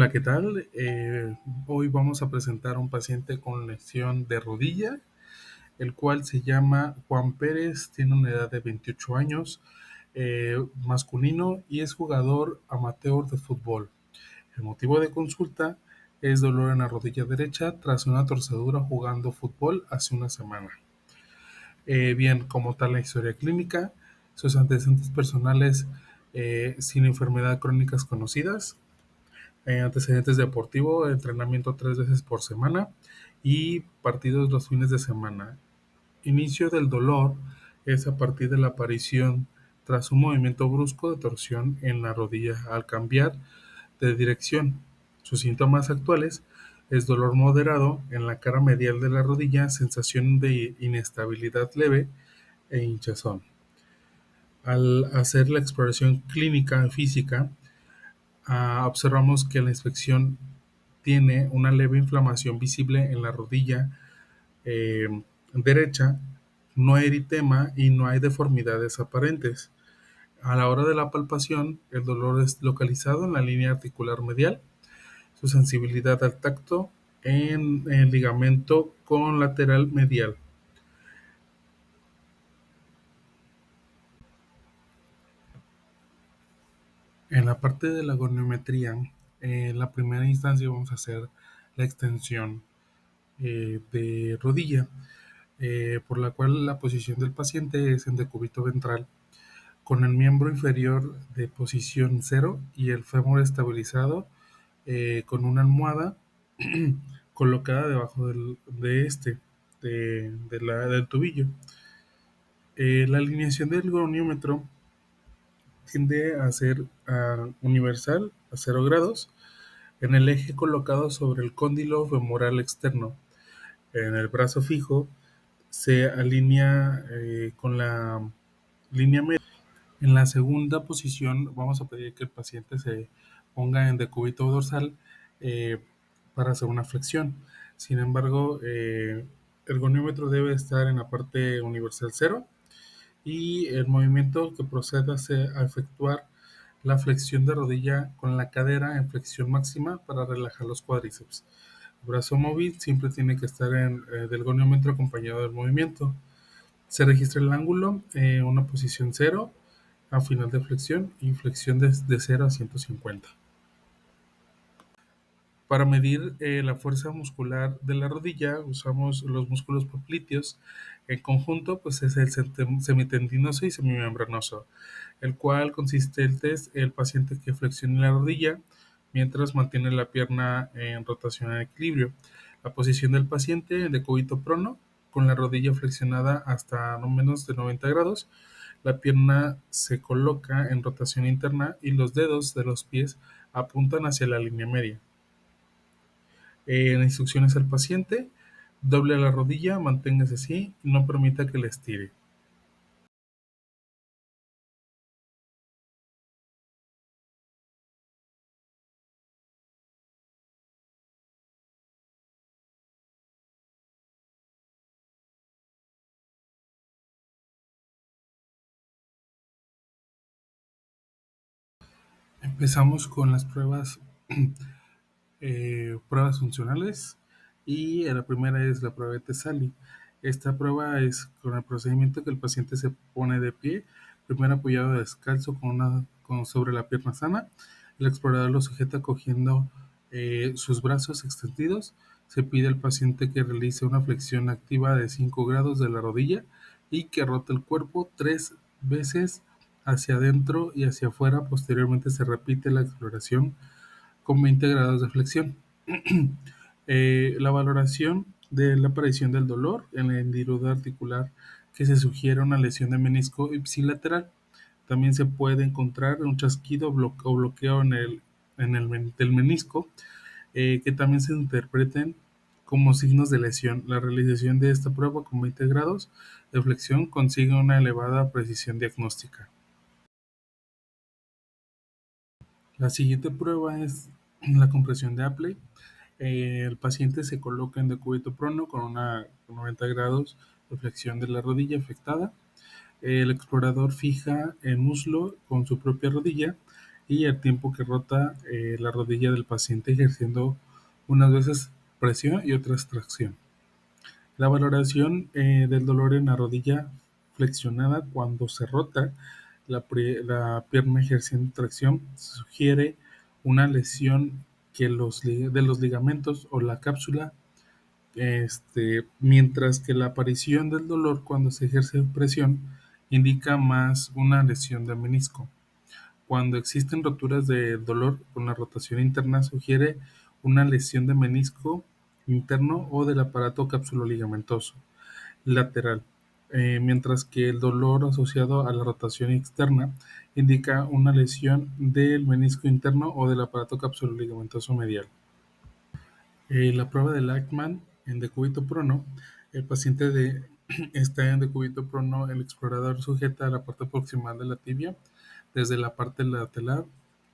Hola, ¿qué tal? Hoy vamos a presentar a un paciente con lesión de rodilla, el cual se llama Juan Pérez, tiene una edad de 28 años, masculino y es jugador amateur de fútbol. El motivo de consulta es dolor en la rodilla derecha tras una torcedura jugando fútbol hace una semana. Bien, como tal la historia clínica, sus antecedentes personales sin enfermedad crónicas conocidas, antecedentes deportivos, entrenamiento 3 veces por semana y partidos los fines de semana. Inicio del dolor es a partir de la aparición tras un movimiento brusco de torsión en la rodilla al cambiar de dirección. Sus síntomas actuales es dolor moderado en la cara medial de la rodilla, sensación de inestabilidad leve e hinchazón. Al hacer la exploración clínica física, observamos que la inspección tiene una leve inflamación visible en la rodilla eh, derecha, no hay eritema y no hay deformidades aparentes. A la hora de la palpación, el dolor es localizado en la línea articular medial, su sensibilidad al tacto en el ligamento con lateral medial. En la parte de la goniometría, en la primera instancia vamos a hacer la extensión de rodilla, por la cual la posición del paciente es en decúbito ventral, con el miembro inferior de posición cero y el fémur estabilizado con una almohada colocada debajo del tobillo. La alineación del goniómetro tiende a ser universal a 0 grados en el eje colocado sobre el cóndilo femoral externo. En el brazo fijo se alinea con la línea media. En la segunda posición vamos a pedir que el paciente se ponga en decúbito dorsal para hacer una flexión. Sin embargo, el goniómetro debe estar en la parte universal cero y el movimiento que proceda a efectuar la flexión de rodilla con la cadera en flexión máxima para relajar los cuádriceps. El brazo móvil siempre tiene que estar del goniómetro acompañado del movimiento. Se registra el ángulo en una posición cero a final de flexión y flexión de 0 a 150. Para medir la fuerza muscular de la rodilla usamos los músculos popliteos. En conjunto pues es el semitendinoso y semimembranoso, el cual consiste el test el paciente que flexione la rodilla mientras mantiene la pierna en rotación en equilibrio. La posición del paciente en decúbito prono con la rodilla flexionada hasta no menos de 90 grados. La pierna se coloca en rotación interna y los dedos de los pies apuntan hacia la línea media. En instrucciones al paciente: doble la rodilla, manténgase así y no permita que la estire. Empezamos con las pruebas funcionales y la primera es la prueba de Tesali. Esta prueba es con el procedimiento que el paciente se pone de pie, primero apoyado descalzo sobre la pierna sana. El explorador lo sujeta cogiendo sus brazos extendidos. Se pide al paciente que realice una flexión activa de 5 grados de la rodilla y que rote el cuerpo 3 veces hacia adentro y hacia afuera. Posteriormente se repite la exploración con 20 grados de flexión. La valoración de la aparición del dolor en la hendidura articular que se sugiere una lesión de menisco ipsilateral. También se puede encontrar un chasquido o bloqueo del menisco que también se interpreten como signos de lesión. La realización de esta prueba con 20 grados de flexión consigue una elevada precisión diagnóstica. La siguiente prueba es la compresión de Apley. El paciente se coloca en decúbito prono con 90 grados de flexión de la rodilla afectada. El explorador fija el muslo con su propia rodilla y el tiempo que rota la rodilla del paciente ejerciendo unas veces presión y otras tracción. La valoración del dolor en la rodilla flexionada cuando se rota la pierna ejerciendo tracción sugiere una lesión de los ligamentos o la cápsula, mientras que la aparición del dolor cuando se ejerce presión indica más una lesión del menisco. Cuando existen roturas de dolor con la rotación interna sugiere una lesión de menisco interno o del aparato cápsulo-ligamentoso lateral, mientras que el dolor asociado a la rotación externa indica una lesión del menisco interno o del aparato cápsulo-ligamentoso medial. La prueba de Lachman en decúbito prono, el paciente está en decúbito prono, el explorador sujeta la parte proximal de la tibia desde la parte lateral,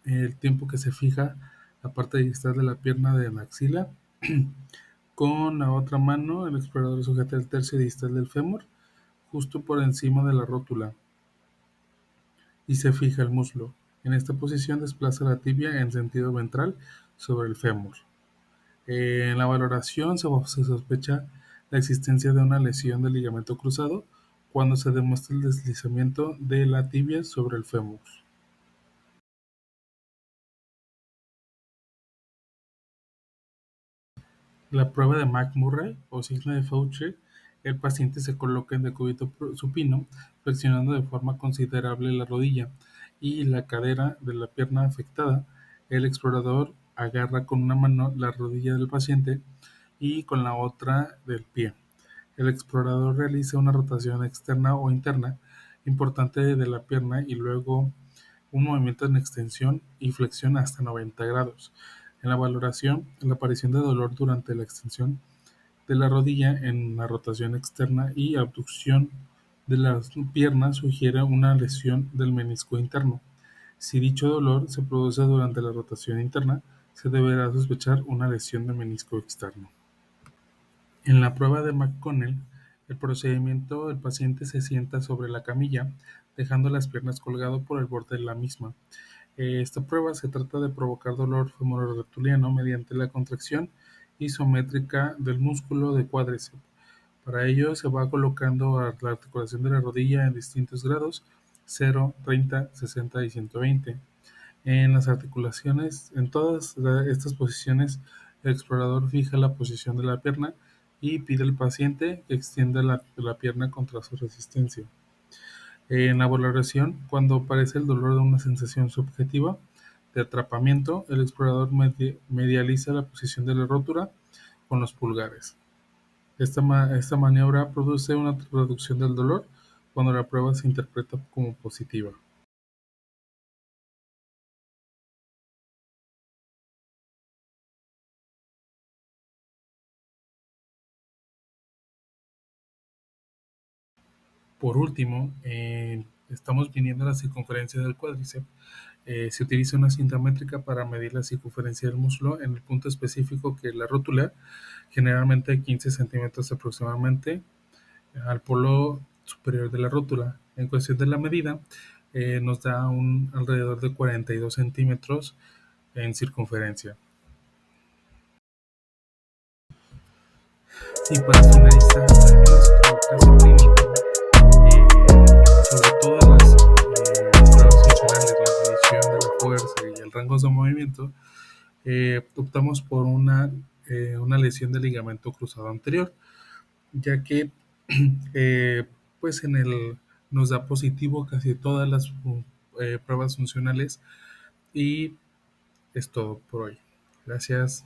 el tiempo que se fija la parte distal de la pierna de la axila. Con la otra mano, el explorador sujeta el tercio distal del fémur justo por encima de la rótula y se fija el muslo. En esta posición desplaza la tibia en sentido ventral sobre el fémur. En la valoración se sospecha la existencia de una lesión del ligamento cruzado cuando se demuestra el deslizamiento de la tibia sobre el fémur. La prueba de McMurray o signo de Faucher, el paciente se coloca en decúbito supino, flexionando de forma considerable la rodilla y la cadera de la pierna afectada. El explorador agarra con una mano la rodilla del paciente y con la otra del pie. El explorador realiza una rotación externa o interna importante de la pierna y luego un movimiento en extensión y flexión hasta 90 grados. En la valoración, la aparición de dolor durante la extensión de la rodilla en la rotación externa y abducción de las piernas sugiere una lesión del menisco interno. Si dicho dolor se produce durante la rotación interna, se deberá sospechar una lesión del menisco externo. En la prueba de McConnell, el procedimiento, el paciente se sienta sobre la camilla, dejando las piernas colgado por el borde de la misma. Esta prueba se trata de provocar dolor femororeptiliano mediante la contracción isométrica del músculo de cuádriceps. Para ello se va colocando a la articulación de la rodilla en distintos grados, 0, 30, 60 y 120. En las articulaciones, en todas estas posiciones, el explorador fija la posición de la pierna y pide al paciente que extienda la pierna contra su resistencia. En la valoración, cuando aparece el dolor de una sensación subjetiva de atrapamiento, el explorador medializa la posición de la rótula con los pulgares. Esta maniobra produce una reducción del dolor cuando la prueba se interpreta como positiva. Por último, estamos midiendo la circunferencia del cuádriceps. Se utiliza una cinta métrica para medir la circunferencia del muslo en el punto específico que es la rótula, generalmente 15 centímetros aproximadamente, al polo superior de la rótula. En cuestión de la medida, nos da alrededor de 42 centímetros en circunferencia. Y para finalizar nuestro caso clínico, sobre todas las pruebas funcionales, la medición de la fuerza y el rango de movimiento, optamos por una lesión del ligamento cruzado anterior, ya que pues nos da positivo casi todas las pruebas funcionales y es todo por hoy. Gracias.